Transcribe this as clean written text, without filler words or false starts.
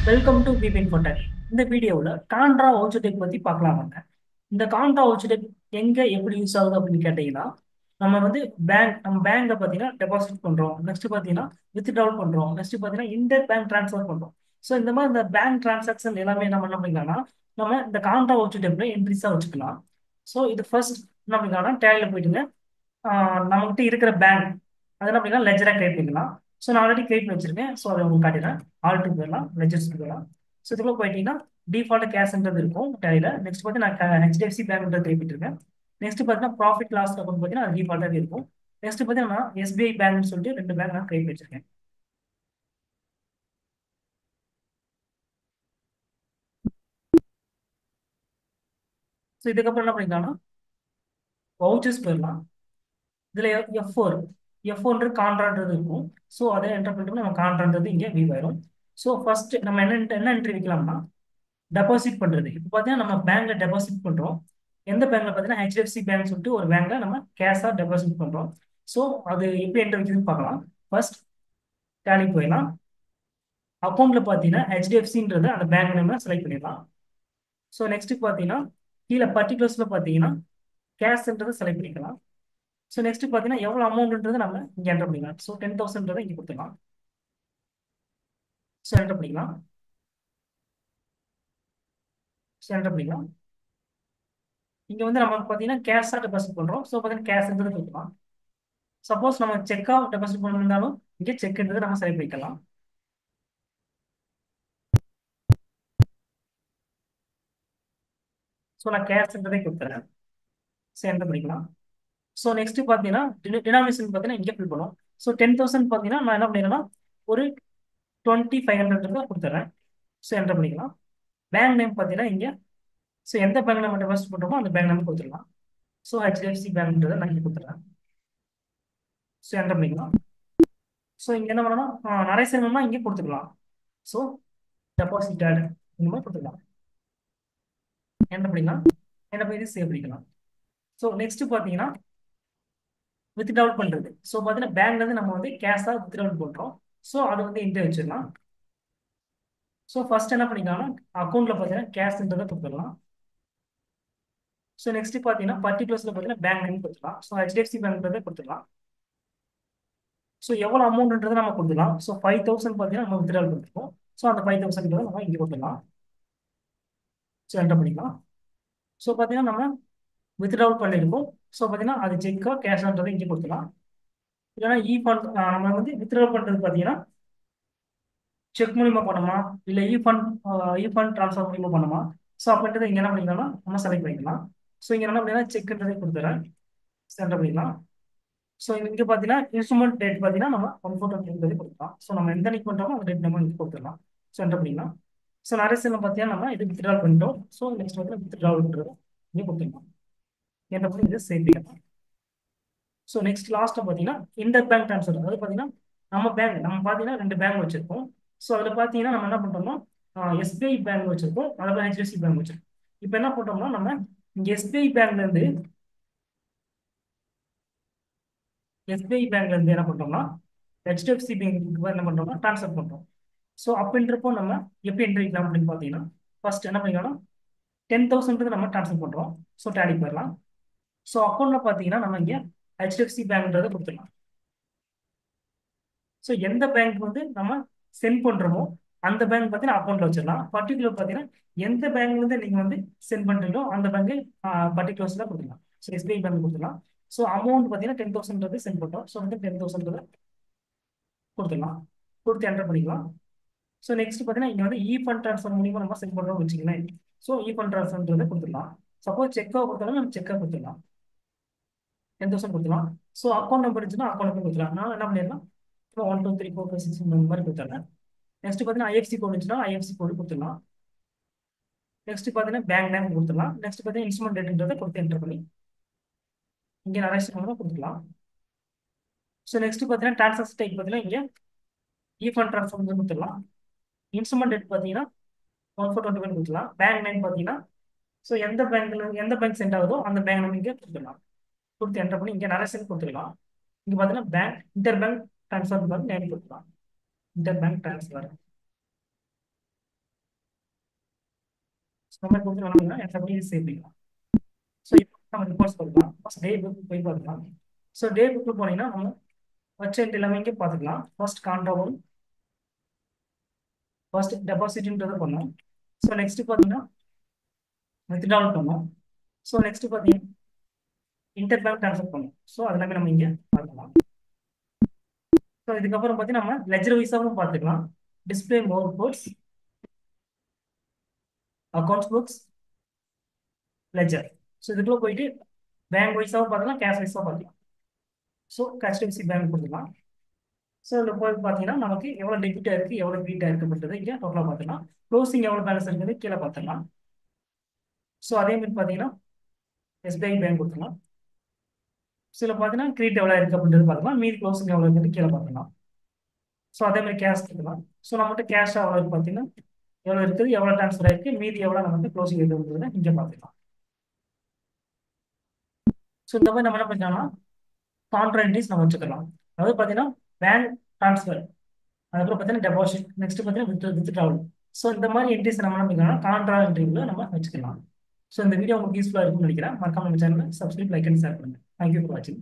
Welcome to Bipin Kotak. இந்த வீடியோவில் contra ஓச்சடெக் பற்றி பார்க்கலாமாங்க. இந்த கான்ட்ரா ஓச்சடெக் எங்கே எப்படி யூஸ் ஆகுது அப்படின்னு கேட்டிங்கன்னா, நம்ம பேங்க்ல பார்த்தீங்கன்னா டெபாசிட் பண்ணுறோம், நெக்ஸ்ட் பார்த்தீங்கன்னா வித்ட்ராவல் பண்ணுறோம், நெக்ஸ்ட் பார்த்தீங்கன்னா இன்டர் பேங்க் ட்ரான்ஸ்ஃபர் பண்ணுறோம். ஸோ இந்த மாதிரி இந்த பேங்க் டிரான்சாக்ஷன் எல்லாமே நம்ம என்ன பண்ணிக்கலாம்னா நம்ம இந்த கான்ட்ரா ஓச்சடெக்ல என்ட்ரிஸாக வச்சுக்கலாம். ஸோ இது ஃபர்ஸ்ட் என்ன பண்ணிக்கலாம்னா டேலியில் போயிட்டுங்க, நம்மகிட்ட இருக்கிற பேங்க் அது என்ன பண்ணிக்கலாம் லெஜராக கிரியேட் பண்ணிக்கலாம். ஸோ நான் ஆல்ரெடி கிரியேட் பண்ணி வச்சிருக்கேன். ஸோ அதை உங்களுக்கு காட்டிடுறேன். ஆல்ட்டுக்கு போயிடலாம், லெஜர்ஸ்க்கு போயிடலாம். ஸோ இதுக்குள்ள போயிட்டீங்கன்னா டிஃபால்ட் கேஷ்ன்றது இருக்கும் டேலியில். நெக்ஸ்ட் பார்த்து நான் ஹெச்டிஎஃப்சி பேங்க்ன்றது கிரியேட் பண்ணிருக்கேன். நெக்ஸ்ட் பார்த்தீங்கன்னா ப்ராஃபிட் லாஸ் அக்கௌண்ட் பார்த்தீங்கன்னா அது டிஃபால்ட்டாகவே இருக்கும். நெக்ஸ்ட் பார்த்தீங்கன்னா எஸ்பிஐ பேங்க்னு சொல்லிட்டு ரெண்டு பேங்க் நான் கிரியேட் வச்சிருக்கேன். ஸோ இதுக்கப்புறம் என்ன பண்ணிக்கலாம்னா வவுச்சர்ஸ் போயிடலாம். இதில் எஃப்4 கான்ட்ரான்றது இருக்கும். ஸோ அதை என்டர் பண்ணிட்டு நம்ம கான்ட்ரான்றது இங்கே வியூ ஆயிரும். ஸோ ஃபர்ஸ்ட் நம்ம என்ன என்ட்ரி வைக்கலாம்னா டெபாசிட் பண்றது. இப்போ பார்த்தீங்கன்னா நம்ம பேங்க்ல டெபாசிட் பண்றோம். எந்த பேங்க்ல பார்த்தீங்கன்னா ஹெச்டிஎஃப்சி பேங்க் சொல்லிட்டு ஒரு பேங்க்ல நம்ம கேஷா டெபாசிட் பண்றோம். ஸோ அது எப்படி என்ட்ரி வைக்கிறதுன்னு பார்க்கலாம். ஃபர்ஸ்ட் டேலி போயிடலாம். அக்கௌண்ட்ல பார்த்தீங்கன்னா ஹெச்டிஎஃப்சின்றத அந்த பேங்க் நேம் செலக்ட் பண்ணிடலாம். ஸோ நெக்ஸ்ட் பார்த்தீங்கன்னா கீழே பர்டிகுலர்ஸ்ல பார்த்தீங்கன்னா கேஷ்ன்றதை செலக்ட் பண்ணிக்கலாம். ஸோ நெக்ஸ்ட் பார்த்தீங்கன்னா எவ்வளோ அமௌண்ட்ன்றதை நம்ம இங்கே என்டர் பண்ணிக்கலாம். ஸோ 10,000 இங்கே கொடுத்துக்கலாம். ஸோ என்டர் பண்ணிக்கலாம். ஸோ என்டர் பண்ணிக்கலாம். இங்க வந்து நம்ம பார்த்தீங்கன்னா கேஷா டெபாசிட் பண்றோம். ஸோ பார்த்தீங்கன்னா கேஷ்ன்றது கொடுக்கலாம். சப்போஸ் நம்ம செக்கா டெபாசிட் பண்ணிருந்தாலும் இங்கே செக்ன்றது நம்ம செலக்ட் பண்ணிக்கலாம். ஸோ நான் கேஷ்ன்றதே கொடுத்துறேன். ஸோ என்டர் பண்ணிக்கலாம். ஸோ நெக்ஸ்ட் பார்த்தீங்கன்னா டினாமினேஷன் பார்த்தீங்கன்னா இங்கே ஃபில் பண்ணும். ஸோ 10,000 பார்த்தீங்கன்னா நான் என்ன பண்ணிடுறேன்னா ஒரு 2,500 கொடுத்துட்றேன். ஸோ என்டர் பண்ணிக்கலாம். பேங்க் நேம் பார்த்தீங்கன்னா இங்கே ஸோ எந்த பேங்க் நம்ம டெபாசிட் பண்ணுறோமோ அந்த பேங்க் நேம் கொடுத்துடலாம். ஸோ ஹெச்டிஎஃப்சி பேங்க்ன்றதை நான் இங்கே கொடுத்துட்றேன். ஸோ என்டர் பண்ணிக்கலாம். ஸோ இங்கே என்ன பண்ணணும், நிறைய செய்யணும்னா இங்கே கொடுத்துக்கலாம். ஸோ டெபாசிட் ஆட் இந்த மாதிரி கொடுத்துக்கலாம். என்ன பண்ணிக்கலாம், என்ன பண்ணி சேவ் பண்ணிக்கலாம். ஸோ நெக்ஸ்ட் பார்த்தீங்கன்னா வித்ட்ராவல் பண்ணுறது. ஸோ பார்த்தீங்கன்னா பேங்க்லேருந்து நம்ம வந்து கேஷாக வித்ட்ராவல் பண்ணுறோம். ஸோ அதை வந்து இன்டர் வச்சிடலாம். ஸோ ஃபர்ஸ்ட் என்ன பண்ணிக்கலாம்னா அக்கௌண்ட்டில் பார்த்தீங்கன்னா கேஷ்ன்றதை கொடுத்துடலாம். ஸோ நெக்ஸ்ட் பார்த்தீங்கன்னா பர்டிகுலர்ஸில் பார்த்தீங்கன்னா பேங்க் நேம் கொடுத்துக்கலாம். ஸோ ஹெச்டிஎஃப்சி பேங்க்ன்றதை கொடுத்துடலாம். ஸோ எவ்வளோ அமௌண்ட்ன்றதை நம்ம கொடுத்துக்கலாம். ஸோ 5,000 பார்த்தீங்கன்னா நம்ம வித்ட்ராவல் பண்ணிருக்கோம். ஸோ அந்த 5,000 நம்ம இங்கே கொடுத்துடலாம். ஸோ என்டர் பண்ணிக்கலாம். ஸோ பார்த்தீங்கன்னா நம்ம வித்ட்ராவல் பண்ணியிருக்கோம். ஸோ பார்த்தீங்கன்னா அது செக்கோ கேஷான்றதை இங்கே கொடுத்துக்கலாம். இல்லைன்னா இ ஃபண்ட் நம்ம வந்து வித்ட்ராவல் பண்ணுறது பார்த்தீங்கன்னா செக் மூலியமா பண்ணணுமா இல்லை இ ஃபண்ட் ட்ரான்ஸ்ஃபர் மூலியமா பண்ணணுமா. ஸோ அப்படின்றத இங்கே என்ன பண்ணிக்கலாம்னா நம்ம செலக்ட் பண்ணிக்கலாம். ஸோ இங்கே என்ன பண்ணிக்கலாம் செக்ன்றதை கொடுத்துறேன். என்டர் பண்ணிக்கலாம். ஸோ இங்கே பார்த்தீங்கன்னா இன்ஸ்ட்ருமெண்ட் டேட் பார்த்தீங்கன்னா நம்ம 1/4 கொடுக்கலாம். ஸோ நம்ம எந்த அன்னைக்கு பண்ணுறோமோ அந்த டேட் நம்ம இங்கே கொடுத்துடலாம். ஸோ என்டர் பண்ணிக்கலாம். ஸோ நிறைய சில பார்த்தீங்கன்னா நம்ம இது வித்ட்ராவல் பண்ணிட்டோம். ஸோ நெக்ஸ்ட் வந்து வித்ட்ராவல்ன்றது இங்கே கொடுத்துடலாம். என்டர் பண்ணி இதை சேவ் பண்ணிக்கலாம். ஸோ நெக்ஸ்ட் லாஸ்ட்டாக பார்த்தீங்கன்னா இன்டர் பேங்க் ட்ரான்ஸ்ஃபர். அதாவது பார்த்தீங்கன்னா நம்ம பார்த்தீங்கன்னா ரெண்டு பேங்க் வச்சிருக்கோம். ஸோ அதில் பார்த்தீங்கன்னா நம்ம என்ன பண்ணுறோம்னா எஸ்பிஐ பேங்க் வச்சிருக்கோம், அதில் ஹெச்டிஎஃப்சி பேங்க் வச்சிருக்கோம். இப்போ என்ன பண்ணுறோம்னா நம்ம இங்கே எஸ்பிஐ பேங்க்லேருந்து என்ன பண்ணுறோம்னா ஹெச்டிஎஃப்சி பேங்க்கு என்ன பண்ணுறோம்னா ட்ரான்ஸ்ஃபர் பண்ணுறோம். ஸோ அப்படின்றப்போ நம்ம எப்படி என்ட்ரி வைக்கலாம் அப்படின்னு பார்த்தீங்கன்னா ஃபர்ஸ்ட் என்ன பண்ணிக்கலாம்னா 10,000 நம்ம ட்ரான்ஸ்ஃபர் பண்ணுறோம். ஸோ டேலி போயிடலாம். ஸோ அக்கௌண்ட்டில் பார்த்தீங்கன்னா நம்ம இங்கே ஹெச்டிஎஃப்சி பேங்க்ன்றதை கொடுத்துடலாம். ஸோ எந்த பேங்க் வந்து நம்ம சென்ட் பண்றோமோ அந்த பேங்க் பார்த்தீங்கன்னா அக்கௌண்ட்ல வச்சிடலாம். பர்டிகுலர் பார்த்தீங்கன்னா எந்த பேங்க்ல இருந்து நீங்க வந்து சென்ட் பண்றீங்களோ அந்த பேங்க் பர்டிகுலர்ஸ்ல கொடுத்துக்கலாம். ஸோ எஸ்பிஐ பேங்க் கொடுத்துக்கலாம். ஸோ அமௌண்ட் பார்த்தீங்கன்னா 10,000 சென்ட் பண்றோம். ஸோ வந்து 10,000 கொடுத்துடலாம். கொடுத்து என்டர் பண்ணிக்கலாம். ஸோ நெக்ஸ்ட் பார்த்தீங்கன்னா இங்க வந்து இ ஃபண்ட் ட்ரான்ஸ்ஃபர் மூலியமா நம்ம சென்ட் பண்றோம் வச்சுக்கலாம். ஸோ இ ஃபண்ட் ட்ரான்ஸ்ஃபர்ன்றதை கொடுத்துடலாம். சப்போஸ் செக்காக கொடுத்தாலும் நம்ம செக்காக கொடுத்துடலாம். 10,000 கொடுத்துடலாம். ஸோ அக்கௌண்ட் நம்பர் இருந்துச்சுன்னா அக்கௌண்ட் நம்பர் கொடுத்துடலாம். நான் என்ன பண்ணிடலாம் 1 2 3 4 5 6 இந்த மாதிரி கொடுத்துறேன். நெக்ஸ்ட் பார்த்தீங்கன்னா ஐஎஃப்சி கோட் இருந்துச்சுன்னா ஐஎஃப்சி கோடு கொடுத்துடலாம். நெக்ஸ்ட் பார்த்தீங்கன்னா பேங்க் நேம் கொடுத்துடலாம். நெக்ஸ்ட் பார்த்தீங்கன்னா இன்ஸ்ட்ருமெண்ட் டேட்ன்றதை கொடுத்து என்டர் பண்ணி இங்கே நிறைய ஸ்டெப் கொடுத்துக்கலாம். ஸோ நெக்ஸ்ட் பார்த்தீங்கன்னா ட்ரான்சாக்ஷன் டைப் பார்த்தீங்கன்னா இங்கே இ ஃபண்ட் ட்ரான்ஸ்ஃபர் கொடுத்துடலாம். இன்ஸ்ட்ருமெண்ட் டேட் பார்த்தீங்கன்னா 1/4/20 கொடுத்துடலாம். பேங்க் நேம் பார்த்தீங்கன்னா ஸோ எந்த பேங்க் சென்ட் ஆகுதோ அந்த பேங்க் நேம் இங்கே கொடுத்துடலாம். கொடுத்து என்டர் பண்ணி இங்கே நிறைய சென்ட் கொடுத்துடலாம். இங்கே பார்த்தீங்கன்னா இன்டர் பேங்க் ட்ரான்ஸ்ஃபர் நேம் கொடுத்துடலாம். Inter bank transfer. நம்ம கொடுத்து என்ன பண்ணலாம் எப்படி சேவ் பண்ணிக்கலாம். ஸோ இப்போ நம்ம ரிப்போர்ட்ஸ் பார்க்கலாம். ஃபர்ஸ்ட் டே புக் போய் பார்க்கலாம். ஸோ டே புக்கு போனீங்கன்னா நம்ம வெப்சைட் எல்லாமே இங்கே பார்த்துக்கலாம். ஃபர்ஸ்ட் கான்டாவும் ஃபர்ஸ்ட் டெபாசிட்ன்றதை பண்ணோம். ஸோ நெக்ஸ்ட் பார்த்தீங்கன்னா வித்ட்ராவல் பண்ணோம். ஸோ நெக்ஸ்ட் பார்த்தீங்கன்னா இன்டர் பேங்க் ட்ரான்ஸ்ஃபர் பண்ணோம். ஸோ அது எல்லாமே நம்ம இங்கே பார்க்கலாம். ஸோ இதுக்கப்புறம் பார்த்தீங்கன்னா நம்ம லெஜர் வைஸாகவும் பார்த்துக்கலாம். Display more reports, accounts books, ledger. So இதுக்குள்ள போயிட்டு பேங்க் வைஸாகவும் பார்த்துக்கலாம், கேஷ் வைஸாகவும் பார்த்துக்கலாம். ஸோ HDFC பேங்க் கொடுத்துக்கலாம். ஸோ இதில் போய் பார்த்தீங்கன்னா நமக்கு எவ்வளோ டெபிட்டாக இருக்குது எவ்வளோ கிரெடிட்டாக இருக்குன்றது இங்கே டோட்டலாக பார்த்துக்கலாம். க்ளோசிங் எவ்வளோ பேலன்ஸ் இருக்குது கீழே பார்த்துக்கலாம். ஸோ அதே மாதிரி பார்த்தீங்கன்னா SBI பேங்க் கொடுத்துக்கலாம். ஸோ இதில் பார்த்தீங்கன்னா கிரெடிட் எவ்வளோ இருக்குது அப்படின்றது பார்த்துக்கலாம். மீதி க்ளோசிங் எவ்வளோ இருக்குது கீழே பார்த்துக்கலாம். ஸோ அதே மாதிரி கேஷ் கொடுக்கலாம். ஸோ நம்மகிட்ட கேஷ் எவ்வளோ இருக்குது பார்த்தீங்கன்னா எவ்வளோ இருக்குது எவ்வளோ ட்ரான்ஸ்ஃபர் ஆயிருக்கு மீதி எவ்வளோ நமக்கு க்ளோசிங் இருக்குன்றதை இங்கே பார்த்துக்கலாம். ஸோ இந்த மாதிரி நம்ம என்ன பண்ணிக்கலாம்னா கான்ட்ரா என்ட்ரிஸ் நம்ம வச்சுக்கலாம். அதாவது பார்த்தீங்கன்னா பேங்க் ட்ரான்ஸ்ஃபர், அதுக்கப்புறம் பார்த்தீங்கன்னா டெபாசிட், நெக்ஸ்ட் பார்த்தீங்கன்னா வித்ட்ராவல். ஸோ இந்த மாதிரி என்ட்ரிஸ் நம்ம என்ன பண்ணிக்கலாம் கான்ட்ரா என்ட்ரிக்குள்ள நம்ம வச்சுக்கலாம். ஸோ இந்த வீடியோ உங்களுக்கு யூஸ்ஃபுல்லாக இருக்கும்னு நினைக்கிறேன். மறக்காம நம்ம சேனலை சப்ஸ்கிரைப், லைக் அண்ட் ஷேர் பண்ணுங்க. தேங்க்யூ ஃபார் வாட்சிங்.